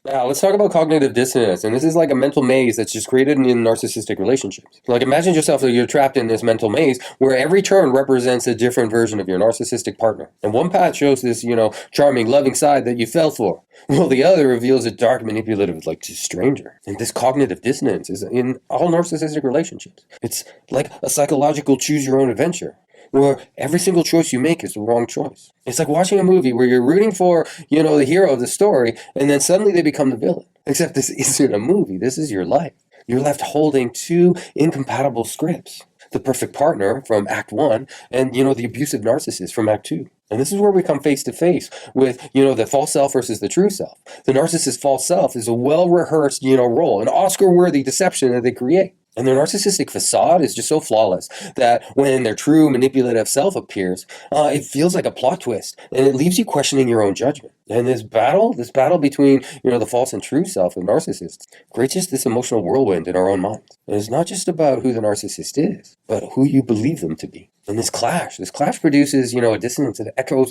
Now, let's talk about cognitive dissonance. And this is like a mental maze that's just created in narcissistic relationships. Like, imagine yourself that you're trapped in this mental maze where every turn represents a different version of your narcissistic partner. And one path shows this, charming, loving side that you fell for, while the other reveals a dark, manipulative, like, stranger. And this cognitive dissonance is in all narcissistic relationships. It's like a psychological choose your own adventure, where every single choice you make is the wrong choice. It's like watching a movie where you're rooting for, the hero of the story, and then suddenly they become the villain. Except this isn't a movie, this is your life. You're left holding two incompatible scripts. The perfect partner from Act 1 and, the abusive narcissist from Act 2. And this is where we come face to face with, the false self versus the true self. The narcissist's false self is a well-rehearsed, role, an Oscar-worthy deception that they create. And their narcissistic facade is just so flawless that when their true manipulative self appears, it feels like a plot twist, and it leaves you questioning your own judgment. And this battle between, the false and true self of narcissists creates just this emotional whirlwind in our own minds. And it's not just about who the narcissist is, but who you believe them to be. And this clash produces, a dissonance that echoes,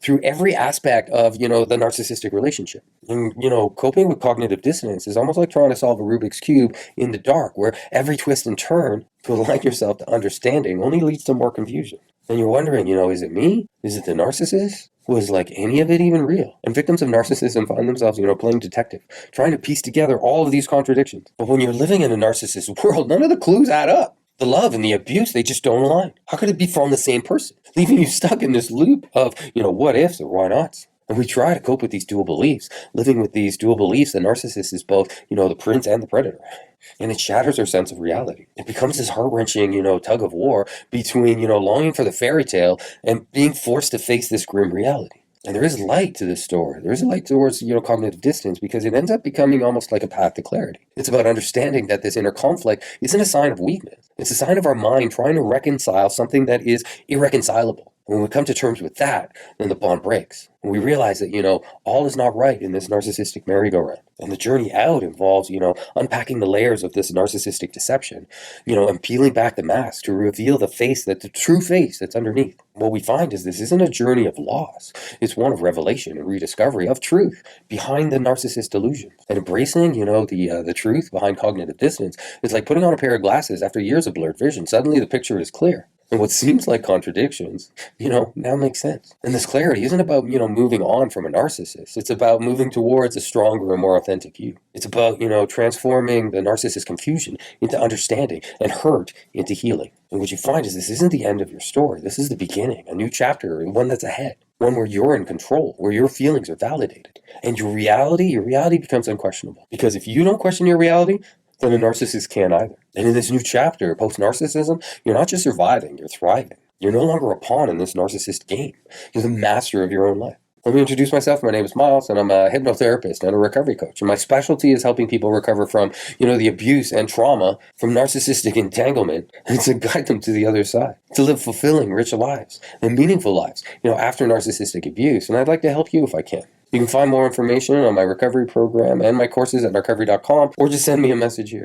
through every aspect of, the narcissistic relationship. And, coping with cognitive dissonance is almost like trying to solve a Rubik's Cube in the dark, where every twist and turn to align yourself to understanding only leads to more confusion. And you're wondering, is it me? Is it the narcissist? Was like any of it even real? And victims of narcissism find themselves, playing detective, trying to piece together all of these contradictions. But when you're living in a narcissist world, none of the clues add up. The love and the abuse, they just don't align. How could it be from the same person? Leaving you stuck in this loop of, what ifs or why nots. And we try to cope with these dual beliefs. Living with these dual beliefs, the narcissist is both, the prince and the predator. And it shatters our sense of reality. It becomes this heart-wrenching, tug of war between, longing for the fairy tale and being forced to face this grim reality. And there is light to this story. There is a light towards, cognitive distance, because it ends up becoming almost like a path to clarity. It's about understanding that this inner conflict isn't a sign of weakness. It's a sign of our mind trying to reconcile something that is irreconcilable. When we come to terms with that, then the bond breaks. And we realize that, all is not right in this narcissistic merry-go-round. And the journey out involves, unpacking the layers of this narcissistic deception, and peeling back the mask to reveal the true face that's underneath. What we find is this isn't a journey of loss. It's one of revelation and rediscovery of truth behind the narcissist delusion. And embracing, the truth behind cognitive dissonance is like putting on a pair of glasses after years of blurred vision. Suddenly the picture is clear. And what seems like contradictions, now makes sense. And this clarity isn't about, moving on from a narcissist. It's about moving towards a stronger and more authentic you. It's about, transforming the narcissist confusion into understanding and hurt into healing. And what you find is this isn't the end of your story. This is the beginning, a new chapter, and one that's ahead. One where you're in control, where your feelings are validated. And your reality becomes unquestionable. Because if you don't question your reality, then a narcissist can't either. And in this new chapter, post-narcissism, you're not just surviving, you're thriving. You're no longer a pawn in this narcissist game. You're the master of your own life. Let me introduce myself. My name is Miles, and I'm a hypnotherapist and a recovery coach. And my specialty is helping people recover from, the abuse and trauma from narcissistic entanglement, and to guide them to the other side, to live fulfilling, rich lives and meaningful lives, after narcissistic abuse. And I'd like to help you if I can. You can find more information on my recovery program and my courses at narcovery.com, or just send me a message here.